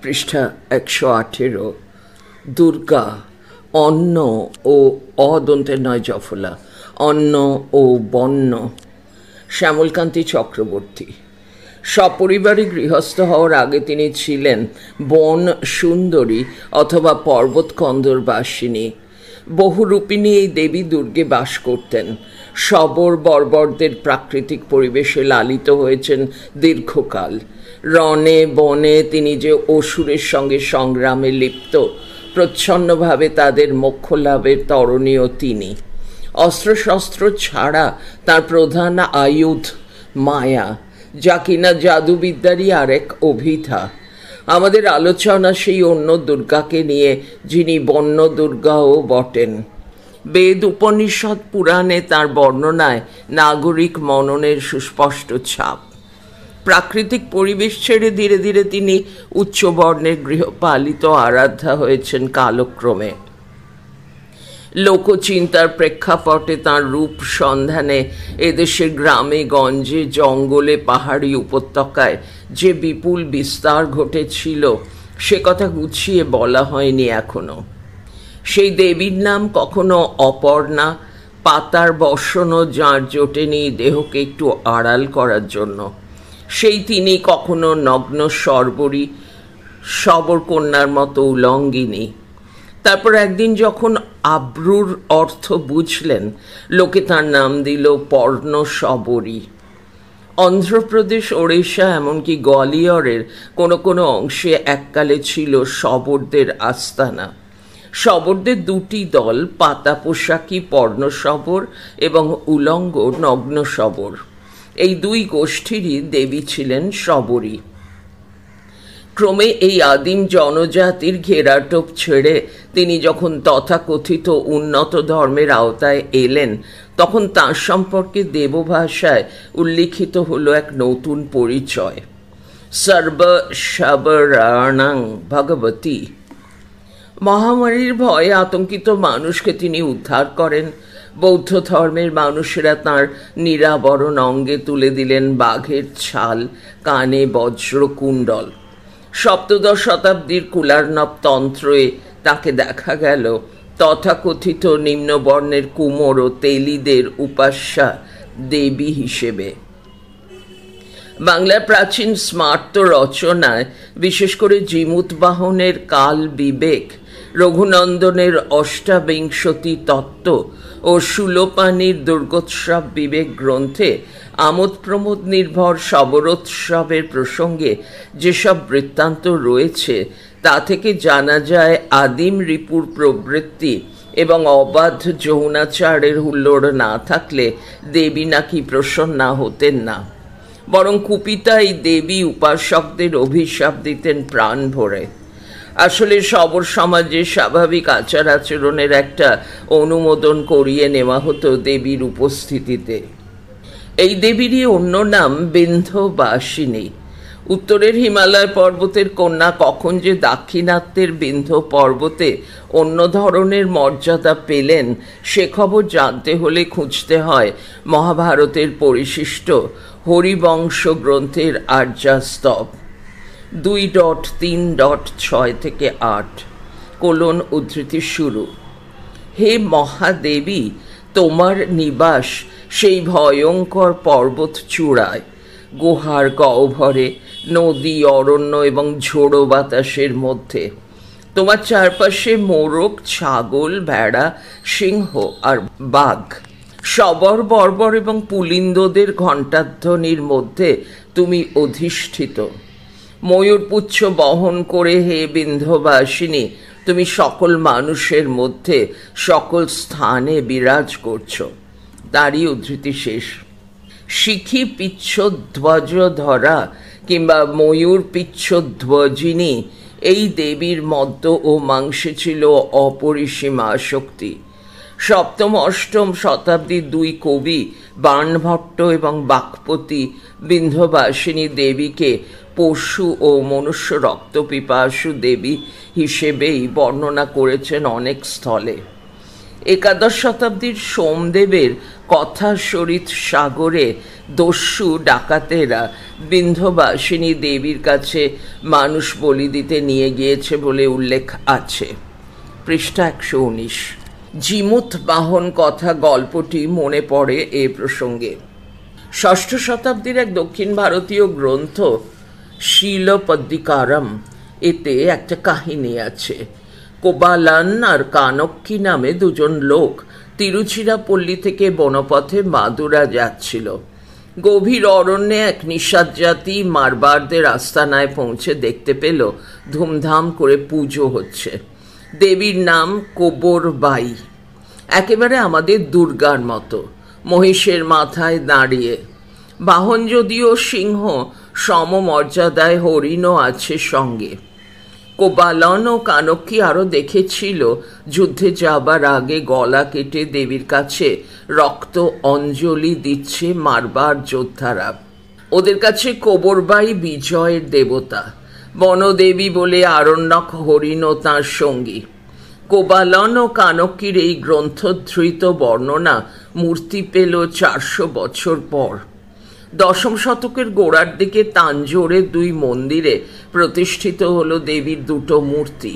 পৃষ্ঠা 118। দুর্গা অন্ন ও অদন্তের নয় জফলা, অন্ন ও বন্য। শ্যামলকান্তি চক্রবর্তী। সপরিবারে গৃহস্থ হওয়ার আগে তিনি ছিলেন বন সুন্দরী অথবা পর্বত কন্দরবাসিনী। বহুরূপিণী এই দেবী দুর্গে বাস করতেন। শবর বর্বরদের প্রাকৃতিক পরিবেশে লালিত হয়েছেন দীর্ঘকাল। রণে বনে তিনি যে অসুরের সঙ্গে সংগ্রামে লিপ্ত, প্রচ্ছন্নভাবে তাদের মোক্ষ লাভের তরণীয় তিনি। অস্ত্রশস্ত্র ছাড়া তার প্রধান আয়ুধ মায়া, যা কিনা জাদুবিদ্যারই আরেক অভিধা। আমাদের আলোচনা সেই অন্য দুর্গাকে নিয়ে, যিনি বন্য দুর্গাও বটেন। বেদ উপনিষদ পুরাণে তার বর্ণনায় নাগরিক মননের সুস্পষ্ট ছাপ। প্রাকৃতিক পরিবেশ ছেড়ে ধীরে ধীরে তিনি উচ্চবর্ণের গৃহপালিত আরাধ্যা হয়েছেন কালক্রমে। লোকচিন্তার প্রেক্ষাপটে তাঁর রূপ সন্ধানে এদেশের গ্রামে গঞ্জে জঙ্গলে পাহাড়ি উপত্যকায় যে বিপুল বিস্তার ঘটেছিল, সে কথা গুছিয়ে বলা হয়নি এখনো। সেই দেবীর নাম কখনো অপর্ণা, পাতার বসনও যাঁর জোটেনি দেহকে একটু আড়াল করার জন্য। সেই তিনি কখনো নগ্ন শর্বরী, শবর কন্যার মতো উলঙ্গিনী। তারপর একদিন যখন আব্রুর অর্থ বুঝলেন, লোকে তার নাম দিল পর্ণশবরী। অন্ধ্রপ্রদেশ, ওড়িশা, এমনকি গোয়ালিয়রের কোনো কোনো অংশে এককালে ছিল শবরদের আস্তানা। শবরদের দুটি দল, পাতা পোশাকি পর্ণশবর এবং উলঙ্গ নগ্ন শবর। এই দুই গোষ্ঠীরই দেবী ছিলেন শবরী। ক্রমে এই আদিম জনজাতির ঘেরাটোপ ছেড়ে তিনি যখন তথাকথিত উন্নত ধর্মের আওতায় এলেন, তখন তাঁর সম্পর্কে দেবভাষায় উল্লিখিত হলো এক নতুন পরিচয়, সর্বশবরাণাং ভগবতী। মহামারীর ভয়ে আতঙ্কিত মানুষকে তিনি উদ্ধার করেন। বৌদ্ধ ধর্মের মানুষেরা তাঁর নিরাবরণ অঙ্গে তুলে দিলেন বাঘের ছাল, কানে বজ্রকুণ্ডল। সপ্তদশ শতাব্দীর কুলার্ণব তন্ত্রে তাকে দেখা গেল তথাকথিত নিম্নবর্ণের কুমোর ও তেলিদের উপাস্যা দেবী হিসেবে। বাংলার প্রাচীন স্মার্ত রচনায়, বিশেষ করে জিমুতবাহনের কাল বিবেক, রঘুনন্দনের অষ্টাবিংশতি তত্ত্ব ও সুলোপানির দুর্গোৎসব বিবেক গ্রন্থে আমোদ প্রমোদ নির্ভর শবরোৎসবের প্রসঙ্গে যেসব বৃত্তান্ত রয়েছে, তা থেকে জানা যায় আদিম রিপুর প্রবৃত্তি এবং অবাধ যৌনাচারের হুল্লোড় না থাকলে দেবী নাকি প্রসন্না হতেন না, বরং কুপিতা এই দেবী উপাসকদের অভিশাপ দিতেন প্রাণ ভরে। আসলে শবর সমাজে স্বাভাবিক আচার আচরণের একটা অনুমোদন করিয়ে নেওয়া হতো দেবীর উপস্থিতিতে। এই দেবীরই অন্য নাম বিন্ধ্যবাসিনী। উত্তরের হিমালয় পর্বতের কন্যা কখন যে দাক্ষিণাত্যের বিন্ধ্য পর্বতে অন্য ধরনের মর্যাদা পেলেন, সে খবর জানতে হলে খুঁজতে হয় মহাভারতের পরিশিষ্ট হরিবংশ গ্রন্থের আর্যাস্তব 2.3.6-8 উদ্ধৃতি শুরু। হে মহাদেবী, তোমার নিবাস সেই ভয়ঙ্কর পর্বত চূড়ায়, গুহার গহ্বরে, নদী, অরণ্য এবং ঝোড়ো বাতাসের মধ্যে। তোমার চারপাশে মোরগ, ছাগল, ভেড়া, সিংহ আর বাঘ। শবর, বর্বর এবং পুলিন্দদের ঘণ্টাধ্বনির মধ্যে তুমি অধিষ্ঠিত। ময়ূরপুচ্ছ বহন করে হে বিন্ধ্যবাসিনী, তুমি সকল মানুষের মধ্যে সকল স্থানে বিরাজ করছো। তারই উদ্ধৃতি শেষ। শিখি পিচ্ছধ্বজ ধরা কিংবা ময়ূর পিচ্ছধ্বজিনী এই দেবীর মদ্য ও মাংসে ছিল অপরিসীমা শক্তি। সপ্তম অষ্টম শতাব্দীর দুই কবি বাণভট্ট এবং বাক্পতি বিন্ধ্যবাসিনী দেবীকে পশু ও মনুষ্য রক্তপিপাসু দেবী হিসেবেই বর্ণনা করেছেন অনেক স্থলে। একাদশ শতাব্দীর সোমদেবের কথা সরিত সাগরে দস্যু ডাকাতেরা বিন্ধ্যবাসিনী দেবীর কাছে মানুষ বলি দিতে নিয়ে গিয়েছে বলে উল্লেখ আছে। পৃষ্ঠা 119। জিমুত বাহন কথা গল্পটি মনে পড়ে এ প্রসঙ্গে। ষষ্ঠ শতাব্দীর এক দক্ষিণ ভারতীয় গ্রন্থ শিলপদ্দিকারম, এতে একটা কাহিনী আছে। কোবালান আর কানক্কি নামে দুজন লোক তিরুচিরাপল্লী থেকে বনপথে মাদুরা যাচ্ছিল। গভীর অরণ্যে এক নিঃস্বাদ জাতি মারবারদের আস্তানায় পৌঁছে দেখতে পেল ধুমধাম করে পুজো হচ্ছে। দেবীর নাম কোবরবাই, একেবারে আমাদের দুর্গার মতো, মহিষের মাথায় দাঁড়িয়ে। বাহন যদিও সিংহ, সমমর্যাদায় হরিণও আছে সঙ্গে। কোবালন ও কানক্কি আরও দেখেছিল যুদ্ধে যাবার আগে গলা কেটে দেবীর কাছে রক্ত অঞ্জলি দিচ্ছে মারবার যোদ্ধারা। ওদের কাছে কোবরবাই বিজয়ের দেবতা, বনদেবী বলে আরণ্যক হরিণও তাঁর সঙ্গী। কোবালন ও কানক্কির এই গ্রন্থধৃত বর্ণনা মূর্তি পেল 400 বছর পর। দশম শতকের গোড়ার দিকে তাঞ্জোরে 2 মন্দিরে প্রতিষ্ঠিত হলো দেবীর 2টো মূর্তি।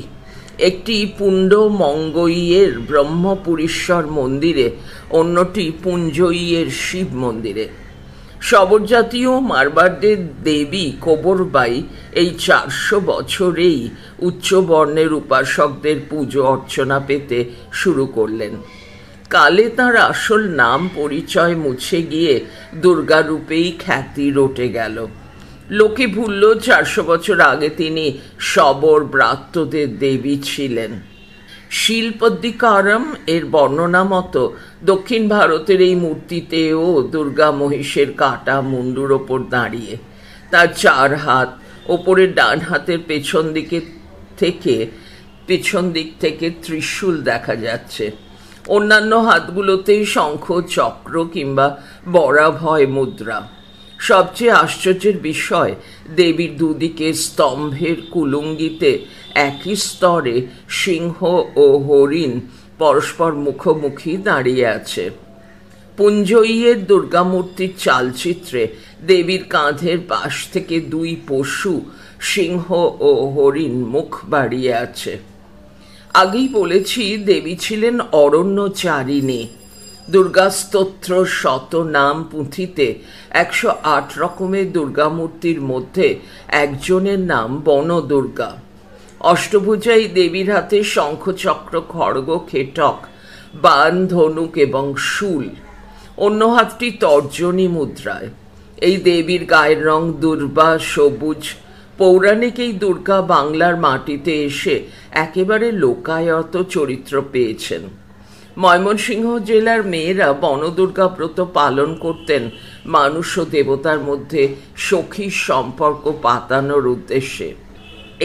একটি পুণ্ডমঙ্গইয়ের ব্রহ্মপুরীশ্বর মন্দিরে, অন্যটি পুঞ্জইয়ের শিব মন্দিরে। সবরজাতীয় মারবারদের দেবী কোবরবাই এই 400 বছরেই উচ্চবর্ণের উপাসকদের পুজো অর্চনা পেতে শুরু করলেন। কালে তাঁর আসল নাম পরিচয় মুছে গিয়ে দুর্গারূপেই খ্যাতি রটে গেল। লোকে ভুলল 400 বছর আগে তিনি সবর ব্রাত্যদের দেবী ছিলেন। শিলপদ্দিকারম এর বর্ণনা মতো দক্ষিণ ভারতের এই মূর্তিতেও দুর্গা মহিষের কাটা মুন্ডুর ওপর দাঁড়িয়ে, তার 4 হাত, ওপরের ডান হাতের পেছন দিক থেকে ত্রিশূল দেখা যাচ্ছে। অন্যান্য হাতগুলোতেই শঙ্খ, চক্র কিংবা বরাভয় মুদ্রা। সবচেয়ে আশ্চর্যের বিষয়, দেবীর দুদিকে স্তম্ভের কুলুঙ্গিতে একই স্তরে সিংহ ও হরিণ পরস্পর মুখোমুখি দাঁড়িয়ে আছে। পুঞ্জইয়ের দুর্গামূর্তির চালচিত্রে দেবীর কাঁধের পাশ থেকে 2 পশু, সিংহ ও হরিণ, মুখ বাড়িয়ে আছে। আগেই বলেছি দেবী ছিলেন অরণ্যচারিণী। দুর্গাস্তোত্র শতনাম পুঁথিতে 108 রকমের দুর্গামূর্তির মধ্যে একজনের নাম বনদুর্গা। অষ্টভুজাই দেবীর হাতে শঙ্খ, চক্র, খড়গ, খেটক, বাণ, ধনুক এবং শূল। অন্য হাতটি তর্জনী মুদ্রায়। এই দেবীর গায়ের রং দুর্বা সবুজ। পৌরাণিক এই দুর্গা বাংলার মাটিতে এসে একেবারে লোকায়ত চরিত্র পেয়েছেন। ময়মনসিংহ জেলার মেয়েরা বনদুর্গা ব্রত পালন করতেন মানুষ ও দেবতার মধ্যে সখী সম্পর্ক পাতানোর উদ্দেশ্যে।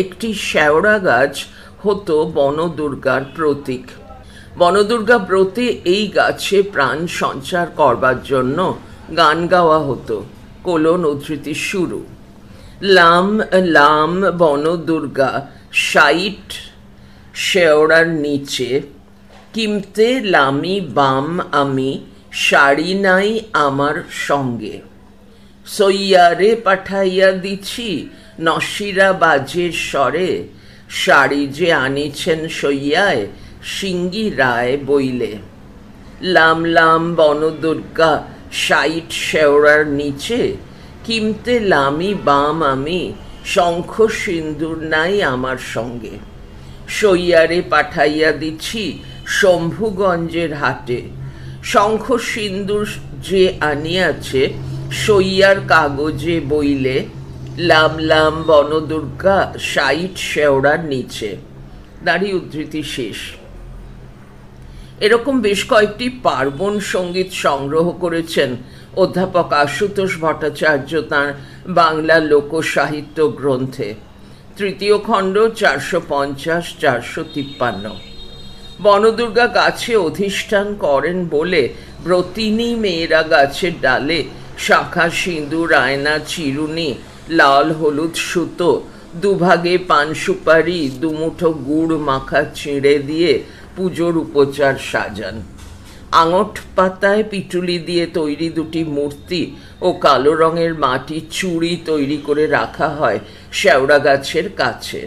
একটি শেওড়া গাছ হতো বনদুর্গার প্রতীক। বনদুর্গা ব্রতে এই গাছে প্রাণ সঞ্চার করবার জন্য গান গাওয়া হতো। উদ্ধৃতি শুরু। লাম লাম বনদুর্গা 60 শেওড়ার নিচে, কিমতে লামি বাম আমি, শাড়ি নাই আমার সঙ্গে। সইয়ারে পাঠাইয়া দিছি নসিরা বাজের স্বরে, শাড়ি যে আনিছেন সইয়ায় সিঙ্গি রায় বইলে। লাম লাম বনদুর্গা 60 শেওড়ার নিচে, কিমতে লামি বাম আমি, শঙ্খ সিন্দুর নাই আমার সঙ্গে। সইয়ারে পাঠাইয়া দিচ্ছি শম্ভুগঞ্জের হাটে, শঙ্খ সিন্দুর যে আনিয়াছে সইয়ার কাগজে বইলে। লাম লাম বনদুর্গা 60 শেওড়ার নিচে। দাঁড়িয়ে উদ্ধৃতি শেষ। এরকম বেশ কয়েকটি পার্বণ সঙ্গীত সংগ্রহ করেছেন অধ্যাপক আশুতোষ ভট্টাচার্য তাঁর বাংলা লোকসাহিত্য গ্রন্থে। 3য় খণ্ড 450-453। বনদুর্গা গাছে অধিষ্ঠান করেন বলে ব্রতিনী মেয়েরা গাছের ডালে শাঁখা, সিঁদুর, আয়না, চিরুনি, লাল হলুদ সুতো, 2 ভাগে পান সুপারি, 2 মুঠো গুড় মাখা চিঁড়ে দিয়ে পুজোর উপচার সাজান। আঙট পাতায় পিটুলি দিয়ে তৈরি দুটি মূর্তি ও কালো রঙের মাটির চুড়ি তৈরি করে রাখা হয় শেওড়া গাছের কাছে।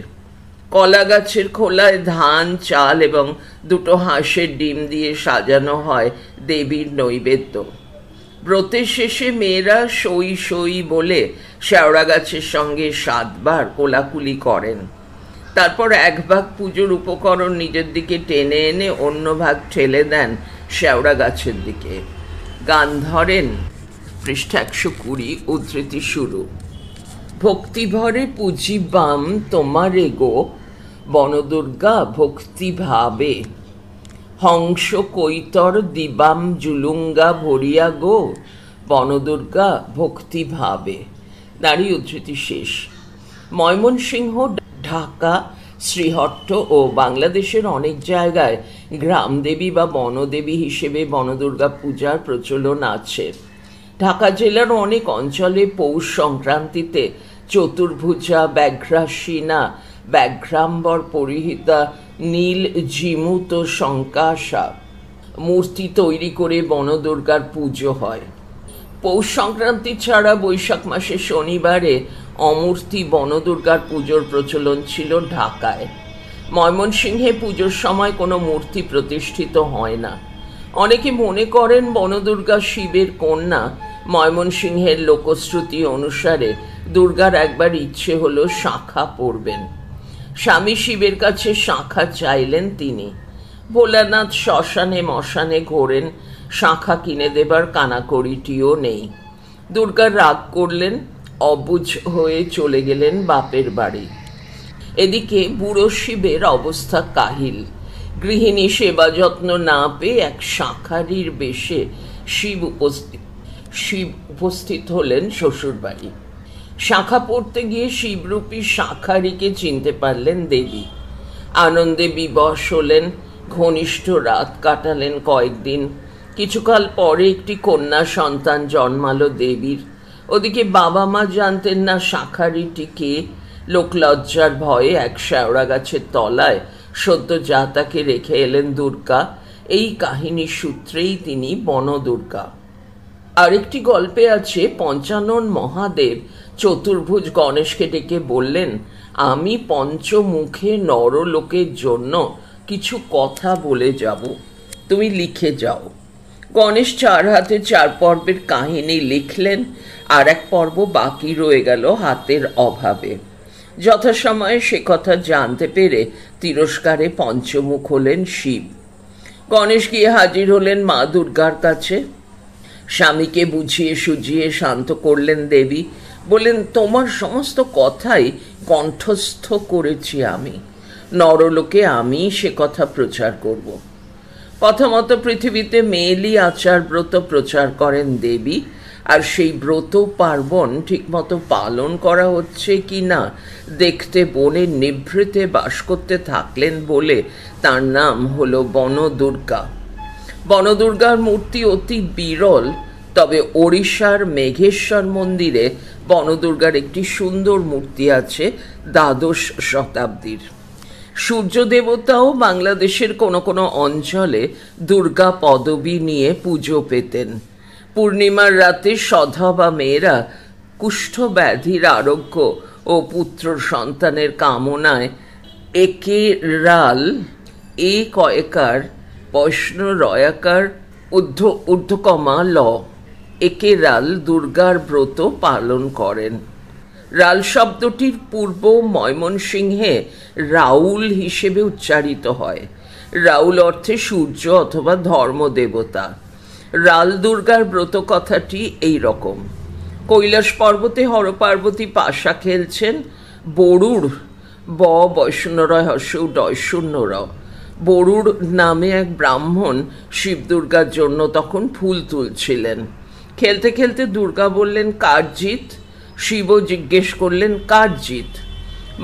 কলা গাছের খোলায় ধান, চাল এবং দুটো হাঁসের ডিম দিয়ে সাজানো হয় দেবীর নৈবেদ্য। ব্রতের শেষে মেয়েরা সই সই বলে শেওড়া গাছের সঙ্গে 7 বার কোলাকুলি করেন। তারপর এক ভাগ পুজোর উপকরণ নিজের দিকে টেনে এনে অন্য ভাগ ঠেলে দেন শেওড়া গাছের দিকে। গান ধরেন। পৃষ্ঠা 120, উদ্ধৃতি শুরু। ভক্তিভরে পুজিবাম তোমারে গো, বনদুর্গা ভক্তি ভাবে, হংস কৈতর দিবাম জুলুঙ্গা ভরিয়া গো, বনদুর্গা ভক্তি ভাবে। নারী উদ্ধৃতি শেষ। ময়মনসিংহ, ঢাকা, শ্রীহট্ট ও বাংলাদেশের অনেক জায়গায় গ্রামদেবী বা বনদেবী হিসেবে বনদুর্গা পূজার প্রচলন আছে। ঢাকা জেলার অনেক অঞ্চলে পৌষ সংক্রান্তিতে চতুর্ভুজা, ব্যাঘ্রাসীনা, ব্যাঘ্রাম্বর পরিহিতা, নীল ঝিমুত শঙ্কাশা মূর্তি তৈরি করে বনদুর্গার পুজো হয়। পৌষ সংক্রান্তি ছাড়া বৈশাখ মাসের শনিবারে অমূর্তি বনদুর্গার পুজোর প্রচলন ছিল ঢাকায়। ময়মনসিংহে পুজোর সময় কোনো মূর্তি প্রতিষ্ঠিত হয় না। অনেকে মনে করেন বনদুর্গা শিবের কন্যা। ময়মনসিংহের লোকশ্রুতি অনুসারে দুর্গার একবার ইচ্ছে হলো শাঁখা পরবেন। স্বামী শিবের কাছে শাঁখা চাইলেন তিনি। ভোলানাথ শ্মশানে মশানে ঘোরেন, শাঁখা কিনে দেবার কানাকড়িটিও নেই। দুর্গা রাগ করলেন, অবুঝ হয়ে চলে গেলেন বাপের বাড়ি। এদিকে বুড়ো শিবের অবস্থা কাহিল। গৃহিণী সেবা যত্ন না পেয়ে এক শাঁখারির বেশে শিব উপস্থিত হলেন শ্বশুর বাড়ি। শাঁখা পড়তে গিয়ে শিবরূপী শাঁখারিকে চিনতে পারলেন দেবী। আনন্দে বিবশ হলেন, ঘনিষ্ঠ রাত কাটালেন কয়েকদিন। কিছুকাল পরে একটি কন্যা সন্তান জন্মালো দেবীর। ওদিকে বাবা মা জানতেন না শাঁখারিটি কে। লোকলজ্জার ভয়ে এক শেওড়া গাছের তলায় সদ্য জাতাকে রেখে এলেন দুর্গা। এই কাহিনীর সূত্রেই তিনি বনদুর্গা। আরেকটি গল্পে আছে, পঞ্চানন মহাদেব চতুর্ভুজ গণেশকে ডেকে বললেন, আমি পঞ্চমুখে নরলোকের জন্য কিছু কথা বলে যাব, তুমি লিখে যাও। গণেশ 4 হাতে 4 পর্বের কাহিনী লিখলেন। আর এক পর্ব বাকি রয়ে গেল হাতের অভাবে। যথাসময়ে সে কথা জানতে পেরে তিরস্কারে পঞ্চমুখ হলেন শিব। গণেশ গিয়ে হাজির হলেন মা দুর্গার কাছে। স্বামীকে বুঝিয়ে সুঝিয়ে শান্ত করলেন দেবী। বললেন, তোমার সমস্ত কথাই কণ্ঠস্থ করেছি আমি। নরলোকে আমি সে কথা প্রচার করব। কথা মতো পৃথিবীতে মেয়েলি আচার ব্রত প্রচার করেন দেবী। আর সেই ব্রত পার্বণ ঠিকমতো পালন করা হচ্ছে কি না দেখতে বনের নিভৃতে বাস করতে থাকলেন বলে তার নাম হলো বনদুর্গা। বনদুর্গার মূর্তি অতি বিরল। তবে ওড়িশার মেঘেশ্বর মন্দিরে বনদুর্গার একটি সুন্দর মূর্তি আছে দ্বাদশ শতাব্দীর। সূর্য দেবতাও বাংলাদেশের কোনো কোনো অঞ্চলে দুর্গা পদবী নিয়ে পুজো পেতেন। পূর্ণিমার রাতে সধবা মেয়েরা কুষ্ঠ ব্যাধির আরোগ্য ও পুত্র সন্তানের কামনায় একে রাল, এ কয়কার, বৈষ্ণ রয়াকার, ঊর্ধ্বকমা ল, একে রাল দুর্গার ব্রত পালন করেন। রাল শব্দটির পূর্ব ময়মনসিংহে রাউল হিসেবে উচ্চারিত হয়। রাউল অর্থে সূর্য অথবা ধর্মদেবতা। রাল দুর্গার ব্রত কথাটি এই রকম। কৈলাস পর্বতে হরপার্বতী পাশা খেলছেন। বরুড়, ব বৈষ্ণরয় হর্ষৌ ডয় শূন্য র, বরুড় নামে এক ব্রাহ্মণ শিব দুর্গার জন্য তখন ফুল তুলছিলেন। খেলতে খেলতে দুর্গা বললেন, কার জিত? শিবও জিজ্ঞেস করলেন, কার জিত?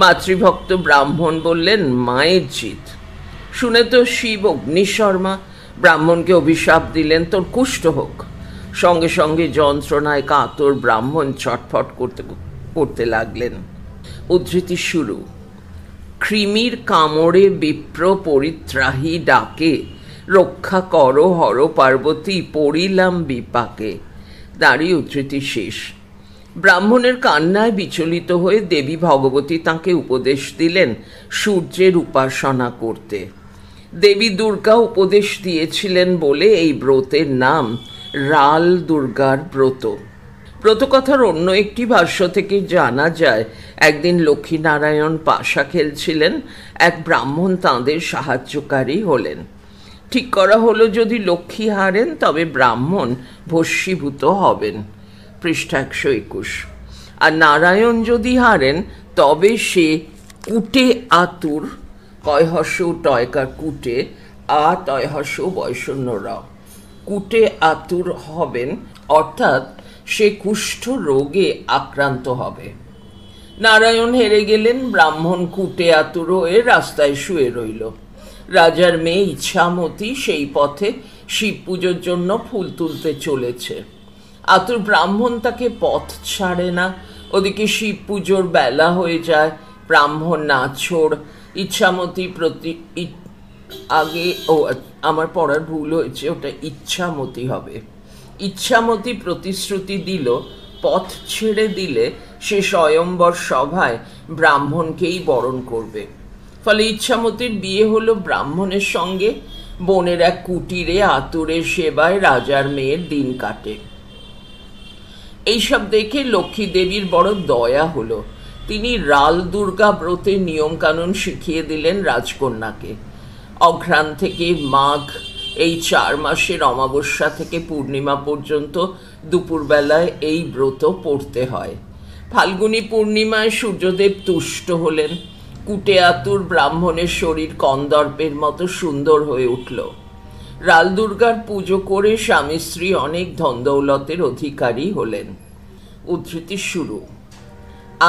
মাতৃভক্ত ব্রাহ্মণ বললেন, মায়ের জিত। শুনে তো শিব অগ্নিশর্মা। ব্রাহ্মণকে অভিশাপ দিলেন, তোর কুষ্ঠ হোক। সঙ্গে সঙ্গে যন্ত্রণায় কাতর ব্রাহ্মণ ছটফট করতে লাগলেন। উদ্ধৃতি শুরু। কৃমির কামড়ে বিপ্র পরিত্রাহী ডাকে, রক্ষা করো হর পার্বতী পড়িলাম বিপাকে। তারই উদ্ধৃতি শেষ। ব্রাহ্মণের কান্নায় বিচলিত হয়ে দেবী ভগবতী তাঁকে উপদেশ দিলেন সূর্যের উপাসনা করতে। দেবী দুর্গা উপদেশ দিয়েছিলেন বলে এই ব্রতের নাম রাল দুর্গার ব্রত। ব্রতকথার অন্য একটি ভাষ্য থেকে জানা যায়, একদিন লক্ষ্মীনারায়ণ পাশা খেলছিলেন, এক ব্রাহ্মণ তাঁদের সাহায্যকারী হলেন। ঠিক করা হলো যদি লক্ষ্মী হারেন তবে ব্রাহ্মণ ভস্মীভূত হবেন, পৃষ্ঠা 121। আর নারায়ণ যদি হারেন তবে সে কুটে আতুর, কয়হস্য টয়কার কুটে, তয়হস্য বৈষণ্য রাও, কুটে আতুর হবেন, অর্থাৎ সে কুষ্ঠ রোগে আক্রান্ত হবে। নারায়ণ হেরে গেলেন, ব্রাহ্মণ কুটে আতুর হয়ে রাস্তায় শুয়ে রইল। রাজার মেয়ে ইচ্ছামতি সেই পথে শিব পুজোর জন্য ফুল তুলতে চলেছে। আতুর ব্রাহ্মণ তাকে পথ ছাড়ে না। ওদিকে শিব পুজোর বেলা হয়ে যায়, ব্রাহ্মণ নাছোড়। ইচ্ছামতি আমার পড়ার ভুল হয়েছে, ওটা ইচ্ছামতি হবে। ইচ্ছামতি প্রতিশ্রুতি দিল পথ ছেড়ে দিলে সে স্বয়ম্বর সভায় ব্রাহ্মণকেই বরণ করবে। ফলে ইচ্ছামতির বিয়ে হলো ব্রাহ্মণের সঙ্গে। বনের এক কুটিরে আতুরের সেবায় রাজার মেয়ের দিন কাটে। এইসব দেখে লক্ষ্মী দেবীর বড় দয়া হলো। তিনি রাল দুর্গা ব্রতের নিয়মকানুন শিখিয়ে দিলেন রাজকন্যাকে। অঘ্রাণ থেকে মাঘ এই 4 মাসের অমাবস্যা থেকে পূর্ণিমা পর্যন্ত দুপুরবেলায় এই ব্রত পড়তে হয়। ফাল্গুনী পূর্ণিমায় সূর্যদেব তুষ্ট হলেন। কুটে আতুর ব্রাহ্মণের শরীর কন্দর্পের মতো সুন্দর হয়ে উঠল। রাল দুর্গার পুজো করে স্বামী স্ত্রী অনেক ধনদৌলতের অধিকারী হলেন। উদ্ধৃতি শুরু।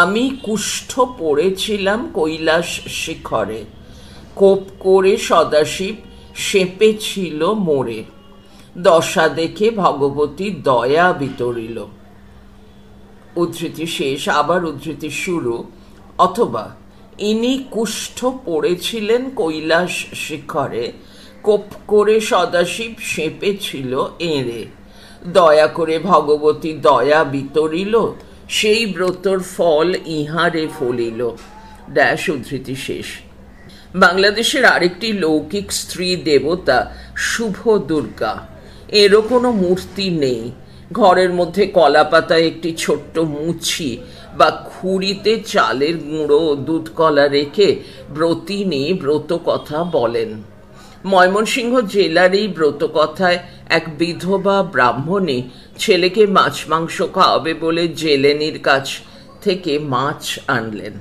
আমি কুষ্ঠ পড়েছিলাম কৈলাস শিখরে, কোপ করে সদাশিব সেপে ছিল মোরে, দশা দেখে ভগবতী দয়া বিতরিল। উদ্ধৃতি শেষ। আবার উদ্ধৃতি শুরু। অথবা ইনি কুষ্ঠ পড়েছিলেন কৈলাস শিখরে, কোপ করে সদাশিব সেপে ছিল এঁরে, দয়া করে ভগবতী দয়া বিতরিল, সেই ব্রতর ফল ইহারে ফলিল। ড্যাশ উদ্ধৃতি শেষ। বাংলাদেশের আরেকটি লৌকিক স্ত্রী দেবতা শুভ দুর্গা। এরও কোনো মূর্তি নেই। ঘরের মধ্যে কলাপাতায় একটি ছোট্ট মুছি বা খুঁড়িতে চালের গুঁড়ো ও দুধ কলা রেখে ব্রতিনী ব্রত কথা বলেন। ময়মনসিংহ জেলার এই ব্রত কথায় এক বিধবা ব্রাহ্মণী ছেলেকে মাছ মাংস খাওয়াবে বলে জেলেনির কাছ থেকে মাছ আনলেন।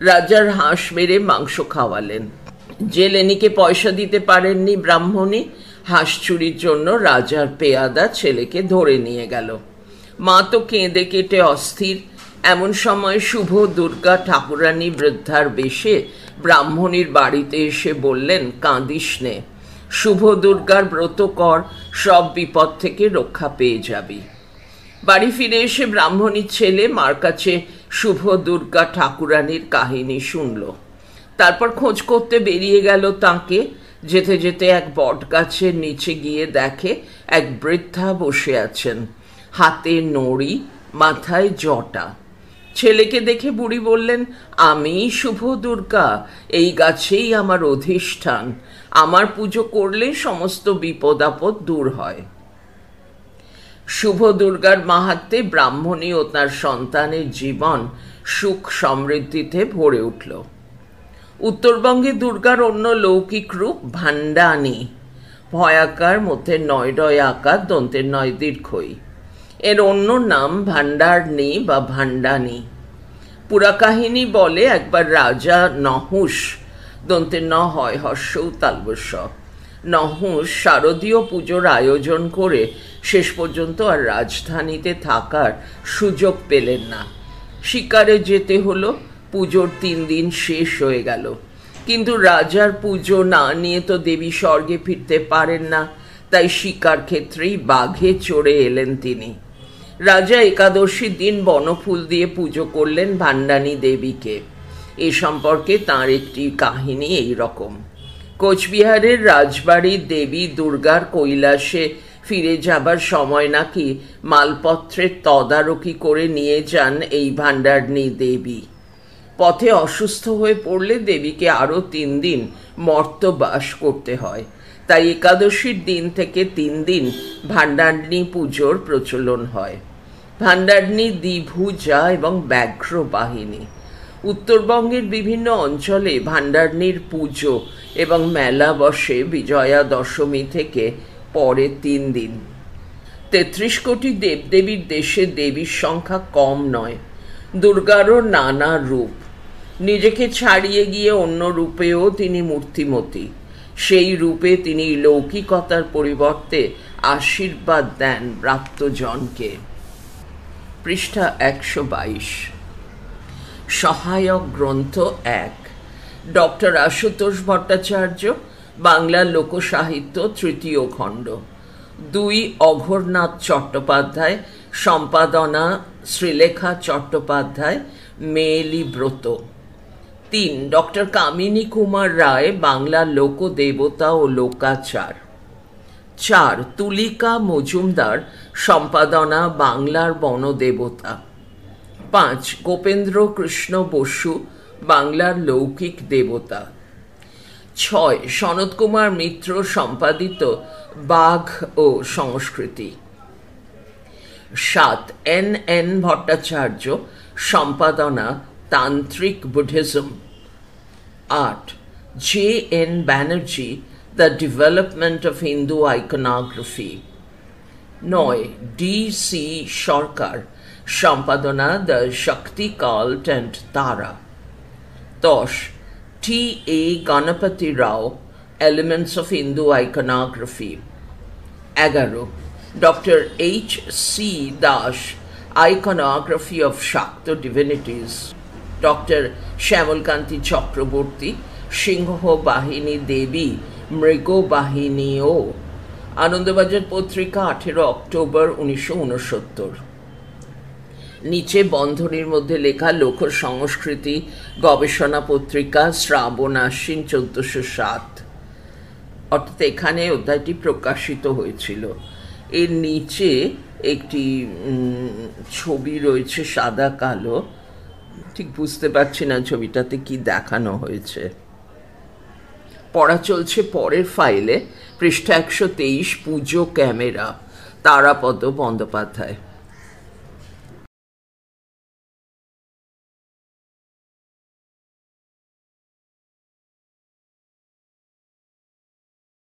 রাজার হাঁস মেরে মাংস খাওয়ালেন। জেলেনিকে পয়সা দিতে পারেননি ব্রাহ্মণী। হাঁস চুরির জন্য রাজার পেয়াদা ছেলেকে ধরে নিয়ে গেল। মা তো কেঁদে কেটে অস্থির। এমন সময় শুভ দুর্গা ঠাকুরানী বৃদ্ধার বেশে ব্রাহ্মণীর বাড়িতে এসে বললেন, কাঁদিস নে, শুভ দুর্গার ব্রত কর, সব বিপদ থেকে রক্ষা পেয়ে যাবি। বাড়ি ফিরে এসে ব্রাহ্মণীর ছেলে মার কাছে শুভ দুর্গা ঠাকুরানীর কাহিনী শুনল। তারপর খোঁজ করতে বেরিয়ে গেল তাঁকে। যেতে যেতে এক বট গাছের নিচে গিয়ে দেখে এক বৃদ্ধা বসে আছেন, হাতে নড়ি, মাথায় জটা। ছেলেকে দেখে বুড়ি বললেন, আমি শুভ দুর্গা, এই গাছেই আমার অধিষ্ঠান। আমার পুজো করলে সমস্ত বিপদ আপদ দূর হয়। শুভ দুর্গার মাহাত্ম্যে ব্রাহ্মণী ও তার সন্তানের জীবন সুখ সমৃদ্ধিতে ভরে উঠল। উত্তরবঙ্গে দুর্গার অন্য লৌকিক রূপ ভান্ডানী। ভয়াকার, মধ্যে 9 আকার, দন্তের 9 দীর্ঘই। এর অন্য নাম ভান্ডারনী বা ভান্ডানী। পুরাকাহিনী বলে একবার রাজা নহুষ, দন্তের 9 হয় হর্ষ তালবস্য, নহুষ শারদীয় পুজোর আয়োজন করে শেষ পর্যন্ত আর রাজধানীতে থাকার সুযোগ পেলেন না। শিকারে যেতে হলো। পুজোর 3 দিন শেষ হয়ে গেল, কিন্তু রাজার পুজো না নিয়ে তো দেবী স্বর্গে ফিরতে পারেন না। তাই শিকার ক্ষেত্রেই বাঘে চড়ে এলেন তিনি। রাজা একাদশীর দিন বনফুল দিয়ে পুজো করলেন ভান্ডানী দেবীকে। এ সম্পর্কে তাঁর একটি কাহিনী এই রকম। কোচবিহারের রাজবাড়ির দেবী দুর্গার কৈলাসে ফিরে যাবার সময় নাকি মালপত্রের তদারকি করে নিয়ে যান এই ভাণ্ডারনী দেবী। পথে অসুস্থ হয়ে পড়লে দেবীকে আরও 3 দিন মর্তবাস করতে হয়। তাই একাদশীর দিন থেকে 3 দিন ভাণ্ডারনী পুজোর প্রচলন হয়। ভাণ্ডারনী দ্বিভুজা এবং ব্যাঘ্র বাহিনী। উত্তরবঙ্গের বিভিন্ন অঞ্চলে ভাণ্ডারনীর পুজো এবং মেলা বসে বিজয়া দশমী থেকে পরে 3 দিন। 33 কোটি দেবদেবীর দেশে দেবীর সংখ্যা কম নয়। দুর্গারও নানা রূপ। নিজেকে ছাড়িয়ে গিয়ে অন্য রূপেও তিনি মূর্তিমতী। সেই রূপে তিনি লৌকিকতার পরিবর্তে আশীর্বাদ দেন ব্রাত্যজনকে। পৃষ্ঠা 122। সহায়ক গ্রন্থ 1। ডক্টর আশুতোষ ভট্টাচার্য, বাংলা লোকসাহিত্য, 3য় খণ্ড। 2 অঘোরনাথ চট্টোপাধ্যায়, সম্পাদনা শ্রীলেখা চট্টোপাধ্যায়, মেয়েলি ব্রত। 3 ডক্টর কামিনী কুমার রায়, বাংলা লোকদেবতা ও লোকাচার। 4 তুলিকা মজুমদার, সম্পাদনা বাংলার বনদেবতা। 5 গোপেন্দ্র কৃষ্ণ বসু, বাংলার লৌকিক দেবতা। 6 সনৎ কুমার মিত্র, সম্পাদিত বাঘ ও সংস্কৃতি। 7 N ভট্টাচার্য, সম্পাদনা tantric Buddhism. 8 J.N. Banerjee, the development of Hindu iconography. 9 D.C. Sarkar, সম্পাদনা the Shakti cult and Tara. 10 T.A. Ganapati Rao, elements of Hindu iconography. 11 doctor H.C. Das, iconography of Shakta divinities. Doctor Shyamalkanti Chakraborty, সিংহ বাহিনী দেবী, মৃগবাহিনীও। আনন্দবাজার পত্রিকা, 18 অক্টোবর 1969। নিচে বন্ধনীর মধ্যে লেখা লোক সংস্কৃতি গবেষণা পত্রিকা, শ্রাবণ আশ্বিন 1407। অর্থাৎ এখানে অধ্যায়টি প্রকাশিত হয়েছিল। এর নিচে একটি ছবি রয়েছে, সাদা কালো, ঠিক বুঝতে পারছি না ছবিটাতে কি দেখানো হয়েছে। পড়া চলছে পরের ফাইলে। পৃষ্ঠা 123, পুজো ক্যামেরা, তারাপদ বন্দ্যোপাধ্যায়।